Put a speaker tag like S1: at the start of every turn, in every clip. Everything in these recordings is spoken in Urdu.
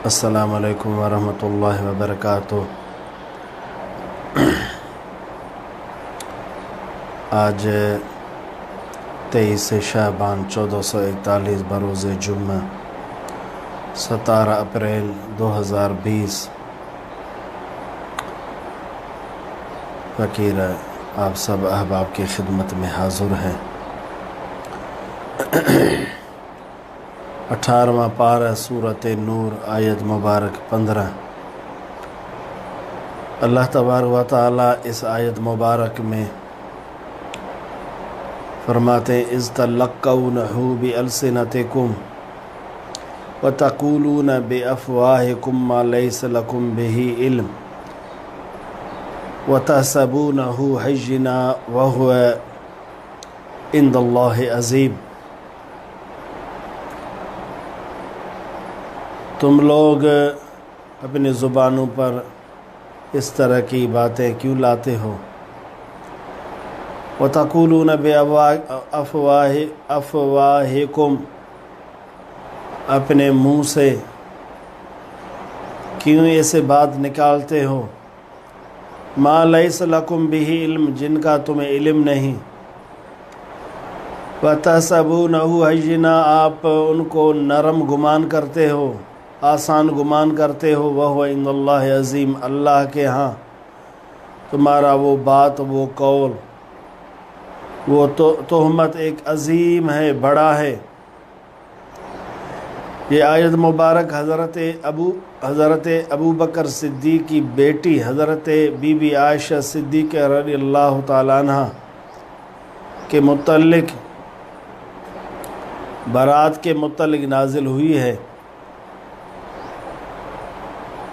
S1: السلام علیکم ورحمۃ اللہ وبرکاتہ۔ آج 23 شعبان 1441 بروز جمعہ 17 اپریل 2020۔ فقیر آپ سب احباب کی خدمت میں حاضر ہیں۔ 18واں پارہ سورۃ نور آیت مبارک 15۔ اللہ تبارک و تعالی اس آیت مبارک میں فرماتے ہیں اذ تلقونہ بألسنتکم وتقولون بأفواہکم ما لیس لکم بہ علم وتحسبونہ حینا وہو عند اللہ عظیم۔ تم لوگ اپنی زبانوں پر اس طرح کی باتیں کیوں لاتے ہو؟ وَتَقُولُونَ بِأَفْوَاهِكُمْ، اپنے منہ سے کیوں ایسے بات نکالتے ہو؟ مَا لَيْسَ لَكُمْ بِهِ علم، جن کا تمہیں علم نہیں۔ وَتَحْسَبُونَهُ هَيِّنًا، آپ ان کو نرم گمان کرتے ہو، آسان گمان کرتے ہو۔ وَهُوَ عِندَ اللَّهِ عظیم، اللہ کے ہاں تمہارا وہ بات، وہ قول، وہ تہمت ایک عظیم ہے، بڑا ہے۔ یہ آیت مبارک حضرت ابو بکر صدیق کی بیٹی حضرت بی بی عائشہ صدیقہ رضی اللہ تعالیٰ عنہ کے متعلق، برات کے متعلق نازل ہوئی ہے۔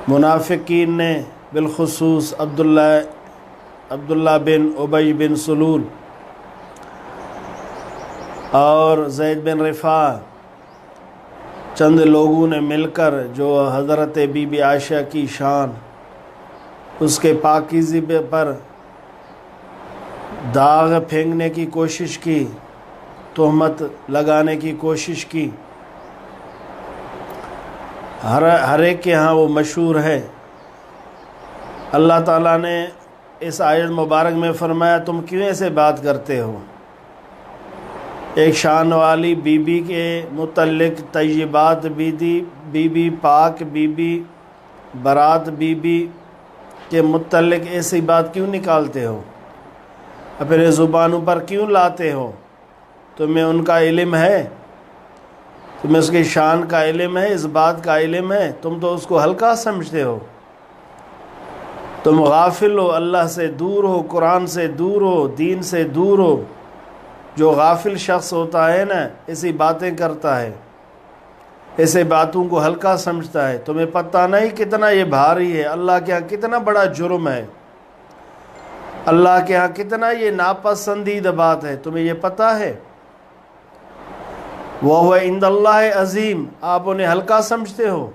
S1: منافقین نے بالخصوص عبداللہ بن ابی بن سلول اور زید بن رفاع، چند لوگوں نے مل کر جو حضرت بی بی عائشہ کی شان، اس کے پاکیزی پر داغ پھینکنے کی کوشش کی، تہمت لگانے کی کوشش کی۔ ہر ایک کے ہاں وہ مشہور ہے۔ اللہ تعالیٰ نے اس آیت مبارک میں فرمایا تم کیوں ایسے بات کرتے ہو؟ ایک شان والی بی بی کے متعلق، طیبات بی بی، پاک بی بی، برات بی بی کے متعلق ایسی بات کیوں نکالتے ہو؟ اپنے زبانوں پر کیوں لاتے ہو؟ تمہیں ان کا علم ہے؟ تمہیں اس کی شان کا علم ہے؟ اس بات کا علم ہے؟ تم تو اس کو ہلکا سمجھتے ہو، تم غافل ہو، اللہ سے دور ہو، قرآن سے دور ہو، دین سے دور ہو۔ جو غافل شخص ہوتا ہے نا، ایسی باتیں کرتا ہے، ایسے باتوں کو ہلکا سمجھتا ہے۔ تمہیں پتہ نہیں کتنا یہ بھاری ہے، اللہ کے ہاں کتنا بڑا جرم ہے، اللہ کے ہاں کتنا یہ ناپسندیدہ بات ہے، تمہیں یہ پتہ ہے؟ وَهُوَ عِندَ اللَّهِ عظیم، آپ انہیں ہلکا سمجھتے ہو،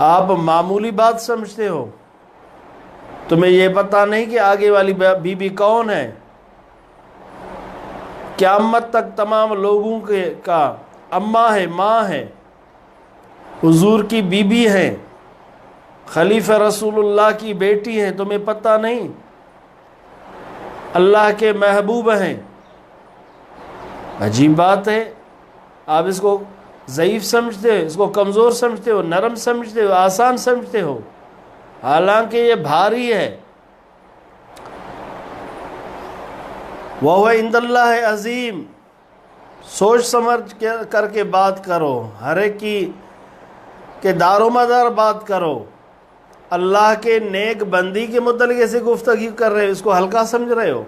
S1: آپ معمولی بات سمجھتے ہو۔ تمہیں یہ پتہ نہیں کہ آگے والی بی بی کون ہے؟ قیامت تک تمام لوگوں کا اماں ہے، ماں ہے، حضور کی بی بی ہے، خلیفہ رسول اللہ کی بیٹی ہے۔ تمہیں پتہ نہیں؟ اللہ کے محبوب ہیں۔ عجیب بات ہے، آپ اس کو ضعیف سمجھتے ہو، اس کو کمزور سمجھتے ہو، نرم سمجھتے ہو، آسان سمجھتے ہو، حالانکہ یہ بھاری ہے۔ وَهُوَ عِندَ اللَّهِ عظیم، سوچ سمجھ کر کے بات کرو، ہر ایک کی کہ دار و مدار بات کرو۔ اللہ کے نیک بندی کے متعلق ایسے گفتگو کر رہے ہو، اس کو ہلکا سمجھ رہے ہو۔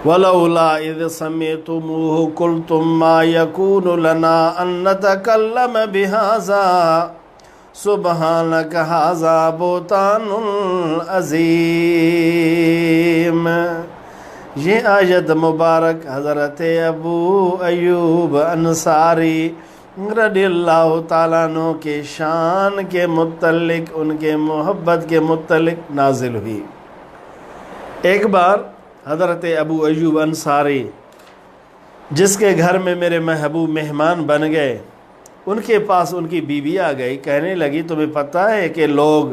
S1: وَلَوْلَا إِذْ سَمِعْتُمُوهُ قُلْتُمْ مَا يَكُونُ لَنَا أَن نَّتَكَلَّمَ بِهَٰذَا سُبْحَانَكَ هَٰذَا بُهْتَانٌ عَظِيمٌ۔ یہ آیت مبارک حضرت ابو ایوب انصاری رضی اللہ تعالیٰ عنہ کے شان کے متعلق، ان کے محبت کے متعلق نازل ہوئی۔ ایک بار حضرت ابو ایوب انصاری جس کے گھر میں میرے محبوب مہمان بن گئے، ان کے پاس ان کی بیوی آ گئی، کہنے لگی تمہیں پتہ ہے کہ لوگ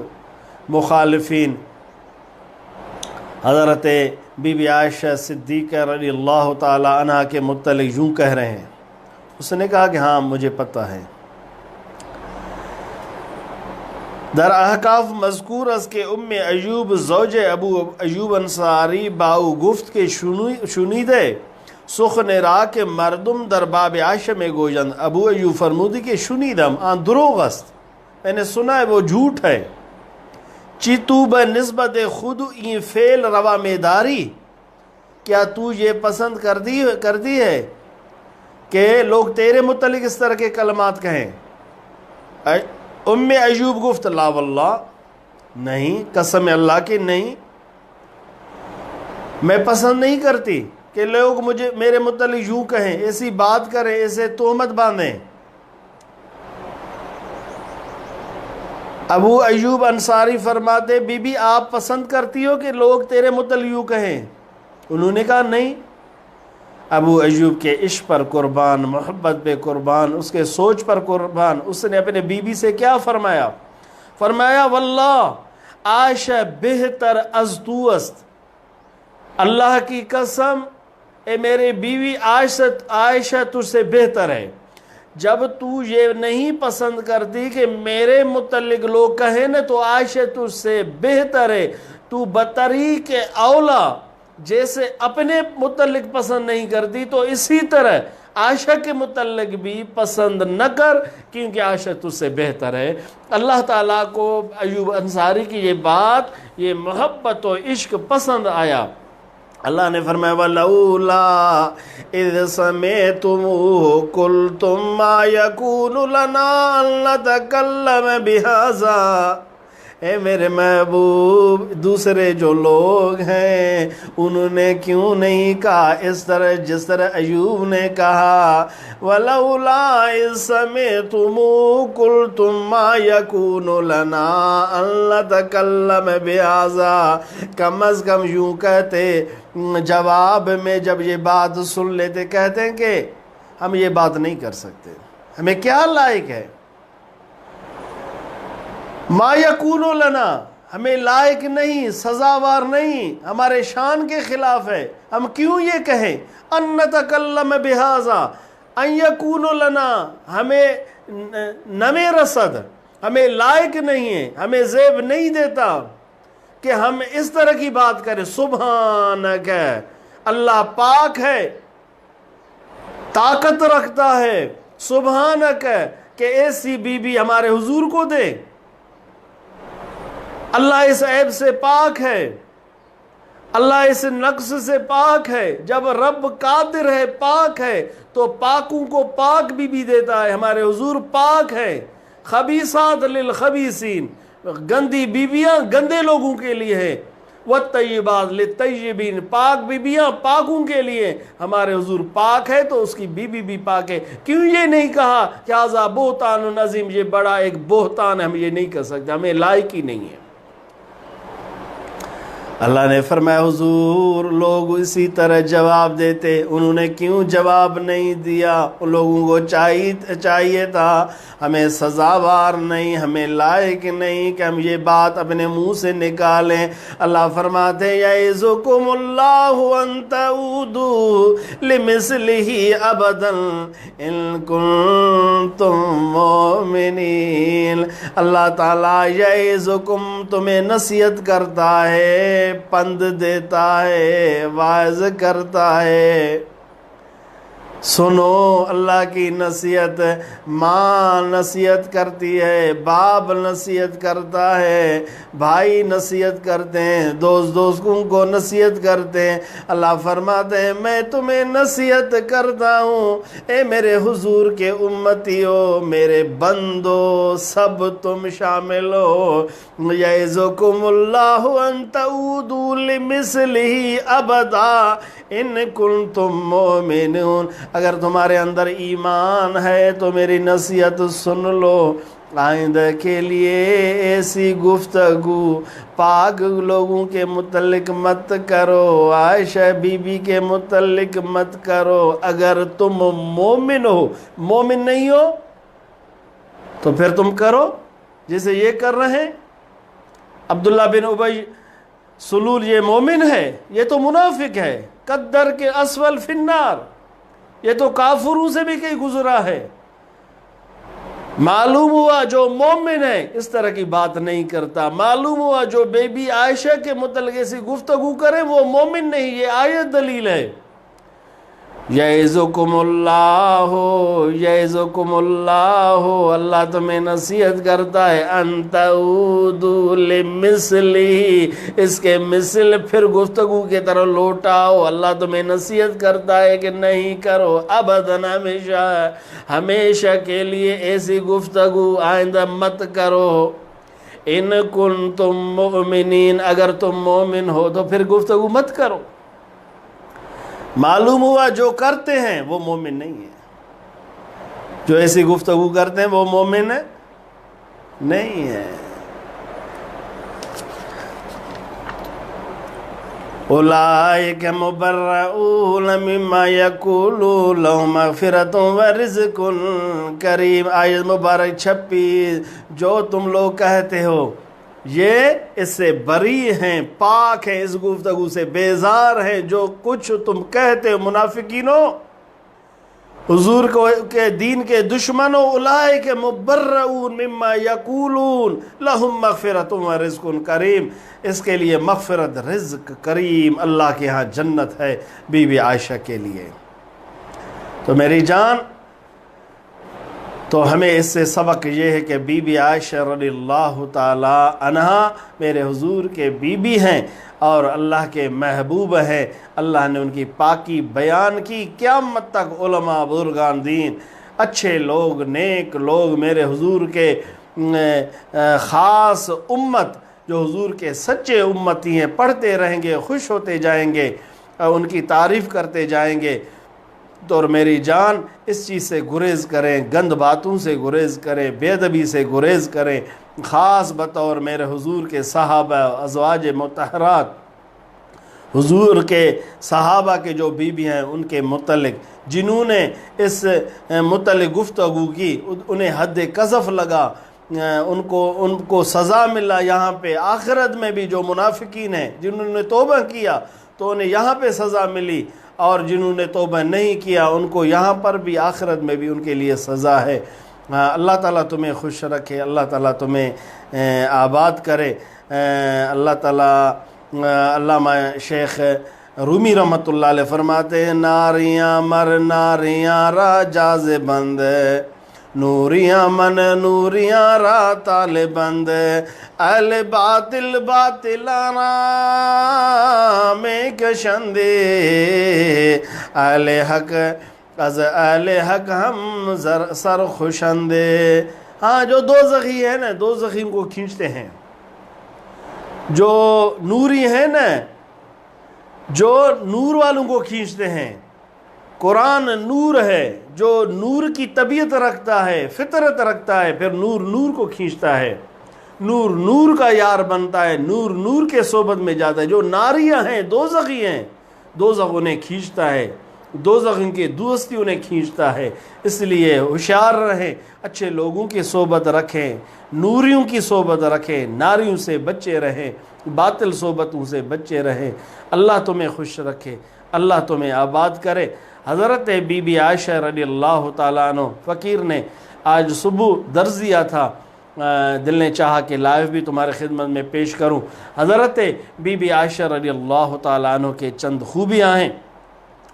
S1: مخالفین حضرت بی بی عائشہ صدیقہ رضی اللہ تعالی عنہ کے متعلق یوں کہہ رہے ہیں؟ اس نے کہا کہ ہاں مجھے پتہ ہے۔ در احقاف مذکور است کہ ام ایوب زوج ابو ایوب انصاری باو گفت کہ شنیدے سخن را کہ مردم در باب عائشہ میں گویند۔ ابو ایوب فرمودی کہ شنیدم آن دروغ است، میں نے سنا ہے وہ جھوٹ ہے۔ چی تو بہ نسبت خود این فعل روا میں داری، کیا تو یہ پسند کر دی ہے کہ لوگ تیرے متعلق اس طرح کے کلمات کہیں؟ ام ایوب گفت لا واللہ، نہیں، قسم اللہ کی نہیں، میں پسند نہیں کرتی کہ لوگ میرے متعلق یوں کہیں، ایسی بات کریں، ایسے تہمت باندھیں۔ ابو ایوب انصاری فرماتے بی بی آپ پسند کرتی ہو کہ لوگ تیرے متعلق یوں کہیں؟ انہوں نے کہا نہیں۔ ابو ایوب کے عشق پر قربان، محبت پہ قربان، اس کے سوچ پر قربان، اس نے اپنے بیوی سے کیا فرمایا؟ فرمایا واللہ عائشہ بہتر از تو است، اللہ کی قسم اے میرے بیوی عائشہ تجھ سے بہتر ہے۔ جب تو یہ نہیں پسند کرتی کہ میرے متعلق لوگ کہیں نا تو عائشہ تجھ سے بہتر ہے۔ تو بطریق اولا جیسے اپنے متعلق پسند نہیں کرتی تو اسی طرح عائشہ کے متعلق بھی پسند نہ کر، کیونکہ عائشہ تجھ سے بہتر ہے۔ اللہ تعالیٰ کو ایوب انصاری کی یہ بات، یہ محبت و عشق پسند آیا۔ اللہ نے فرمایا وَلَوْلَا اِذْ سَمِعْتُمُوهُ قُلْتُمْ مَا يَكُونُ لَنَا أَن نَّتَكَلَّمَ بِهَذَا۔ اے میرے محبوب، دوسرے جو لوگ ہیں انہوں نے کیوں نہیں کہا اس طرح جس طرح ایوب نے کہا؟ وَلَوْلَا إِذْ سَمِعْتُمُوهُ قُلْتُمْ مَا يَكُونُ لَنَا أَن نَّتَكَلَّمَ بِهَذَا۔ کم از کم یوں کہتے جواب میں، جب یہ بات سن لیتے، کہتے ہیں کہ ہم یہ بات نہیں کر سکتے، ہمیں کیا لائق ہے؟ ما یکون لنا، ہمیں لائق نہیں، سزاوار نہیں، ہمارے شان کے خلاف ہے، ہم کیوں یہ کہیں؟ ان نتکلم بہذا، ان یکون لنا، ہمیں نمے رسد، ہمیں لائق نہیں ہے، ہمیں زیب نہیں دیتا کہ ہم اس طرح کی بات کریں۔ سبحانک، اللہ پاک ہے، طاقت رکھتا ہے، سبحانک کہ ایسی بیوی ہمارے حضور کو دے۔ اللہ اس عیب سے پاک ہے، اللہ اس نقص سے پاک ہے۔ جب رب قادر ہے، پاک ہے، تو پاکوں کو پاک بھی دیتا ہے۔ ہمارے حضور پاک ہے۔ خبیثات للخبیثین، گندی بیویاں گندے لوگوں کے لیے ہیں، والطیبات للطیبین، پاک بیویاں پاکوں کے لیے۔ ہمارے حضور پاک ہے تو اس کی بیوی بھی پاک ہے۔ کیوں یہ نہیں کہا کہ ھذا بہتان عظیم، یہ بڑا ایک بہتان ہے، ہم یہ نہیں کر سکتے، ہمیں لائق ہی نہیں ہے۔ اللہ نے فرمایا حضور لوگ اسی طرح جواب دیتے، انہوں نے کیوں جواب نہیں دیا؟ ان لوگوں کو چاہیے تھا ہمیں سزاوار نہیں، ہمیں لائق نہیں کہ ہم یہ بات اپنے منہ سے نکالیں۔ اللہ فرماتے یعظکم اللہ ان تعودوا لمثلہ ابدا ان کنتم مؤمنین۔ اللہ تعالیٰ یعظکم، تمہیں نصیحت کرتا ہے، پند دیتا ہے، واعظ کرتا ہے۔ سنو اللہ کی نصیحت، ماں نصیحت کرتی ہے، باپ نصیحت کرتا ہے، بھائی نصیحت کرتے ہیں، دوستوں کو نصیحت کرتے ہیں۔ اللہ فرماتے ہیں میں تمہیں نصیحت کرتا ہوں اے میرے حضور کے امتیو، میرے بندو، سب تم شامل ہو۔ یعظکم اللہ ان تعودوا لمثلہ ابدا ان کنتم مؤمنون۔ اگر تمہارے اندر ایمان ہے تو میری نصیحت سن لو، آئندہ کے لیے ایسی گفتگو پاک لوگوں کے متعلق مت کرو، عائشہ بی بی کے متعلق مت کرو۔ اگر تم مومن ہو، مومن نہیں ہو تو پھر تم کرو جیسے یہ کر رہے ہیں۔ عبداللہ بن ابی سلول یہ مومن ہے؟ یہ تو منافق ہے، قدر کے اسفل فی النار، یہ تو کافروں سے بھی کہیں گزرا ہے۔ معلوم ہوا جو مومن ہے اس طرح کی بات نہیں کرتا، معلوم ہوا جو بی بی عائشہ کے متعلق ایسی گفتگو کرے وہ مومن نہیں۔ یہ آیت دلیل ہے۔ یعظکم اللہ، یعظکم اللہ، اللہ تمہیں نصیحت کرتا ہے، ان تعودوا لمثلہ، اس کے مثل پھر گفتگو کی طرح لوٹاؤ۔ اللہ تمہیں نصیحت کرتا ہے کہ نہیں کرو ابداً، ہمیشہ ہمیشہ کے لیے ایسی گفتگو آئندہ مت کرو۔ ان کنتم مؤمنین، اگر تم مومن ہو تو پھر گفتگو مت کرو۔ معلوم ہوا جو کرتے ہیں وہ مومن نہیں ہے، جو ایسی گفتگو کرتے ہیں وہ مومن نہیں ہے۔ اولئک مبرؤون مما یقولون لهم مغفرۃ ورزق کریم۔ آیت مبارک 26۔ جو تم لوگ کہتے ہو یہ اس سے بری ہیں، پاک ہیں، اس گفتگو سے بیزار ہیں۔ جو کچھ تم کہتے ہو منافقینوں، حضور کے دین کے دشمنوں، اولئک مبرؤون مما یقولون لهم مغفرۃ ورزق کریم، اس کے لیے مغفرت، رزق کریم، اللہ کے ہاں جنت ہے بی بی عائشہ کے لیے۔ تو میری جان، تو ہمیں اس سے سبق یہ ہے کہ بی بی عائشہ رضی اللہ تعالی عنہا میرے حضور کے بی بی ہیں اور اللہ کے محبوب ہیں۔ اللہ نے ان کی پاکی بیان کی۔ قیامت تک علماء، بزرگان دین، اچھے لوگ، نیک لوگ، میرے حضور کے خاص امت جو حضور کے سچے امتی ہیں، پڑھتے رہیں گے، خوش ہوتے جائیں گے، ان کی تعریف کرتے جائیں گے۔ تو اور میری جان، اس چیز سے گریز کریں، گند باتوں سے گریز کریں، بے ادبی سے گریز کریں، خاص بطور میرے حضور کے صحابہ، ازواج مطہرات، حضور کے صحابہ کے جو بیوی ہیں ان کے متعلق جنہوں نے اس متعلق گفتگو کی، انہیں حد قذف لگا، ان کو سزا ملا یہاں پہ، آخرت میں بھی جو منافقین ہیں جنہوں نے توبہ کیا تو انہیں یہاں پہ سزا ملی، اور جنہوں نے توبہ نہیں کیا ان کو یہاں پر بھی، آخرت میں بھی ان کے لیے سزا ہے۔ اللہ تعالیٰ تمہیں خوش رکھے، اللہ تعالیٰ تمہیں آباد کرے۔ اللہ تعالیٰ، علامہ شیخ رومی رحمۃ اللہ علیہ فرماتے ہیں، ناریاں مر ناریاں را جاز بند، نوریاں من نوریاں را تال بند، اہل باطل باطلانا میں کشندے، اہل حق از اہل حق ہم سر خوشندے۔ ہاں، جو دوزخی ہے نا، دوزخی کو کھینچتے ہیں، جو نوری ہے نا، جو نور والوں کو کھینچتے ہیں۔ قرآن نور ہے، جو نور کی طبیعت رکھتا ہے، فطرت رکھتا ہے، پھر نور نور کو کھینچتا ہے، نور نور کا یار بنتا ہے، نور نور کے صحبت میں جاتا ہے۔ جو ناریاں ہیں، دوزخی ہیں، دوزخ انہیں کھینچتا ہے، دوزخ ان کی دوستی انہیں کھینچتا ہے۔ اس لیے ہوشیار رہیں، اچھے لوگوں کی صحبت رکھیں، نوریوں کی صحبت رکھیں، ناریوں سے بچے رہیں، باطل صحبتوں سے بچے رہیں۔ اللہ تمہیں خوش رکھے، اللہ تمہیں آباد کرے۔ حضرت بی بی عائشہ رضی اللہ تعالیٰ عنہ، فقیر نے آج صبح درس دیا تھا، دل نے چاہا کہ لائیو بھی تمہارے خدمت میں پیش کروں۔ حضرت بی بی عائشہ رضی اللہ تعالیٰ عنہ کے چند خوبیاں ہیں،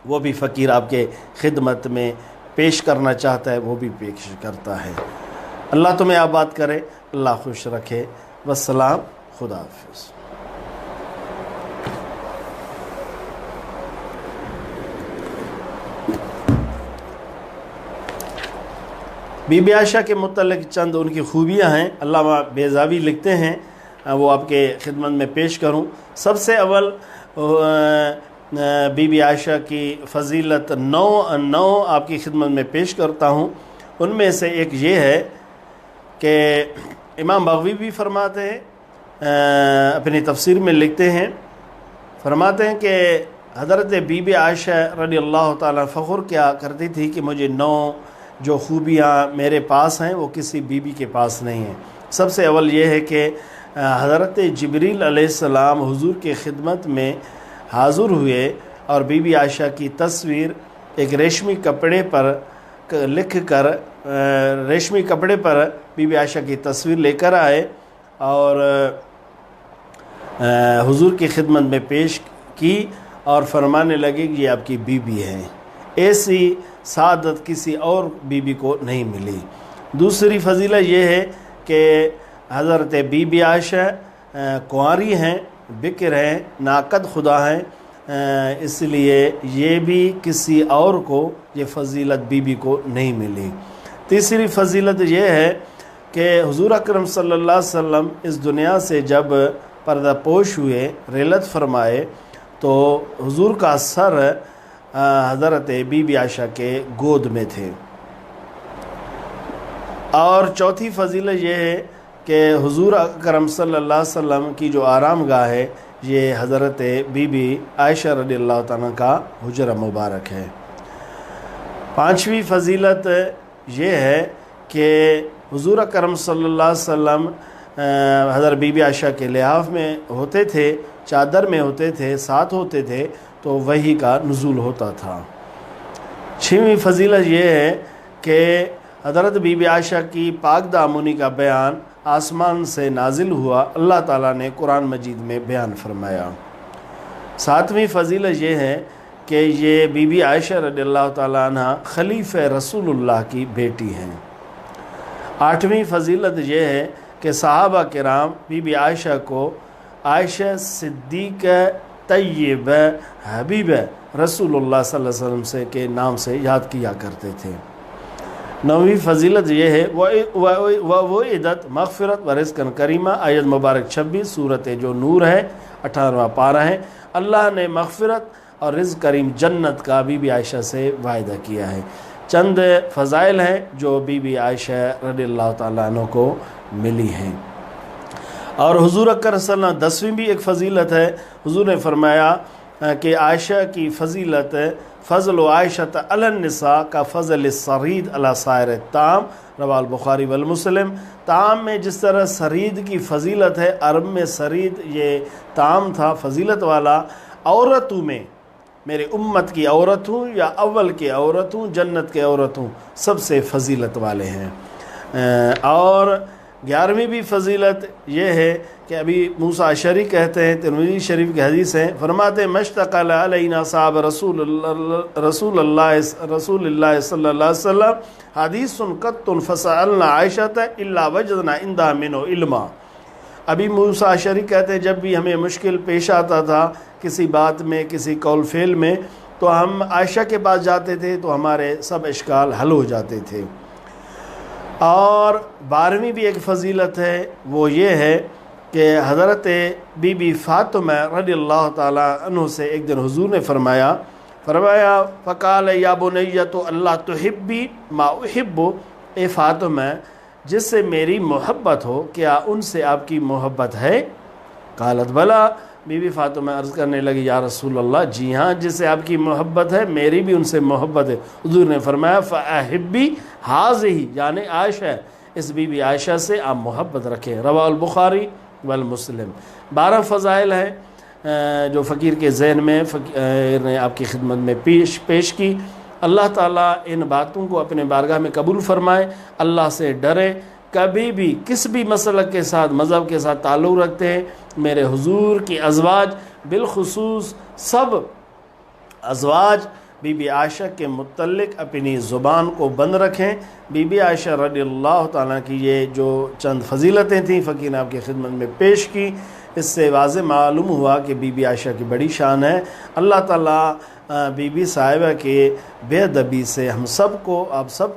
S1: وہ بھی فقیر آپ کے خدمت میں پیش کرنا چاہتا ہے، وہ بھی پیش کرتا ہے۔ اللہ تمہیں آباد کرے، اللہ خوش رکھے۔ والسلام، خدا حافظ۔ بی بی عائشہ کے متعلق چند ان کی خوبیاں ہیں، علامہ بیضاوی لکھتے ہیں، وہ آپ کے خدمت میں پیش کروں۔ سب سے اول بی بی عائشہ کی فضیلت نو آپ کی خدمت میں پیش کرتا ہوں۔ ان میں سے ایک یہ ہے کہ امام بغوی بھی فرماتے ہیں، اپنی تفسیر میں لکھتے ہیں، فرماتے ہیں کہ حضرت بی بی عائشہ رضی اللہ تعالیٰ فخر کیا کرتی تھی کہ مجھے 9 جو خوبیاں میرے پاس ہیں وہ کسی بی بی کے پاس نہیں ہیں۔ سب سے اول یہ ہے کہ حضرت جبریل علیہ السلام حضور کے خدمت میں حاضر ہوئے اور بی بی عائشہ کی تصویر ایک ریشمی کپڑے پر لکھ کر ریشمی کپڑے پر بی بی عائشہ کی تصویر لے کر آئے اور حضور کی خدمت میں پیش کی اور فرمانے لگے کہ یہ آپ کی بی بی ہے۔ ایسی سعادت کسی اور بی بی کو نہیں ملی۔ دوسری فضیلت یہ ہے کہ حضرت بی بی عائشہ کنواری ہیں، بکر ہیں، ناقد خدا ہیں، اس لیے یہ بھی کسی اور کو یہ فضیلت بی بی کو نہیں ملی۔ تیسری فضیلت یہ ہے کہ حضور اکرم صلی اللہ علیہ وسلم اس دنیا سے جب پردہ پوش ہوئے، رحلت فرمائے، تو حضور کا سر حضرت بی بی عائشہ کے گود میں تھے۔ اور چوتھی فضیلت یہ ہے کہ حضور اکرم صلی اللہ علیہ وسلم کی جو آرام گاہ ہے یہ حضرت بی بی عائشہ رضی اللہ تعالیٰ کا حجرہ مبارک ہے۔ پانچویں فضیلت یہ ہے کہ حضور اکرم صلی اللہ علیہ وسلم حضرت بی بی عائشہ کے لحاف میں ہوتے تھے، چادر میں ہوتے تھے، ساتھ ہوتے تھے تو وحی کا نزول ہوتا تھا۔ چھویں فضیلت یہ ہے کہ حضرت بی بی عائشہ کی پاک دامنی کا بیان آسمان سے نازل ہوا، اللہ تعالیٰ نے قرآن مجید میں بیان فرمایا۔ ساتویں فضیلت یہ ہے کہ یہ بی بی عائشہ رضی اللہ تعالیٰ عنہ خلیفہ رسول اللہ کی بیٹی ہیں۔ آٹھویں فضیلت یہ ہے کہ صحابہ کرام بی بی عائشہ کو عائشہ صدیقہ طیبہ حبیبہ رسول اللہ صلی اللہ علیہ وسلم سے کے نام سے یاد کیا کرتے تھے۔ نویں فضیلت یہ ہے وَعِدَتْ مغفرت و رزقاً کریمہ، آیت مبارک 26 سورت جو نور ہے، 18واں پارہ ہے۔ اللہ نے مغفرت اور رزق کریم جنت کا بی بی عائشہ سے وعدہ کیا ہے۔ چند فضائل ہیں جو بی بی عائشہ رضی اللہ تعالیٰ عنہ کو ملی ہیں۔ اور حضور اکرم صلی اللہ علیہ وسلم 10ویں بھی ایک فضیلت ہے، حضور نے فرمایا کہ عائشہ کی فضیلت فضل و عائشہ علی النساء کا فضل السرید علی سائر الطعام، رواه البخاری والمسلم۔ طعام میں جس طرح سرید کی فضیلت ہے، عرب میں سرید یہ طعام تھا فضیلت والا، عورتوں میں میرے امت کی عورت ہوں یا اول کی عورت ہوں، جنت کے عورت ہوں، سب سے فضیلت والے ہیں۔ اور 11ویں بھی فضیلت یہ ہے کہ ابھی موسیٰ اشعری کہتے ہیں، ترمذی شریف کی حدیث ہیں، فرماتے ہیں مشتقل علینا صحاب رسول اللہ صلی اللہ علیہ وسلم حدیث قط فسألنا عائشہ الا وجدنا عندها منه علما۔ ابھی موسیٰ اشعری کہتے ہیں جب بھی ہمیں مشکل پیش آتا تھا کسی بات میں، کسی قول فعل میں، تو ہم عائشہ کے پاس جاتے تھے تو ہمارے سب اشکال حل ہو جاتے تھے۔ اور 12ویں بھی ایک فضیلت ہے، وہ یہ ہے کہ حضرت بی بی فاطمہ رضی اللہ تعالیٰ عنہ سے ایک دن حضور نے فرمایا فقال یا بنیۃ اللہ تحبی ما احب، اے فاطمہ جس سے میری محبت ہو کیا ان سے آپ کی محبت ہے؟ قالت بلا، بی بی فاطمہ عرض کرنے لگی یا رسول اللہ جی ہاں، جس سے آپ کی محبت ہے میری بھی ان سے محبت ہے۔ حضور نے فرمایا فاحبی ہذہ، یعنی عائشہ، اس بی بی عائشہ سے آپ محبت رکھیں، رواه البخاری والمسلم۔ 12 فضائل ہیں جو فقیر کے ذہن میں فقیر نے آپ کی خدمت میں پیش کی۔ اللہ تعالیٰ ان باتوں کو اپنے بارگاہ میں قبول فرمائے، اللہ سے ڈرے، کبھی بھی کس بھی مسلک کے ساتھ، مذہب کے ساتھ تعلق رکھتے ہیں، میرے حضور کی ازواج بالخصوص سب ازواج بی بی عائشہ کے متعلق اپنی زبان کو بند رکھیں۔ بی بی عائشہ رضی اللہ تعالیٰ کی یہ جو چند فضیلتیں تھیں فقیر نے آپ کی خدمت میں پیش کی، اس سے واضح معلوم ہوا کہ بی بی عائشہ کی بڑی شان ہے۔ اللہ تعالیٰ بی بی صاحبہ کے بے ادبی سے ہم سب کو، آپ سب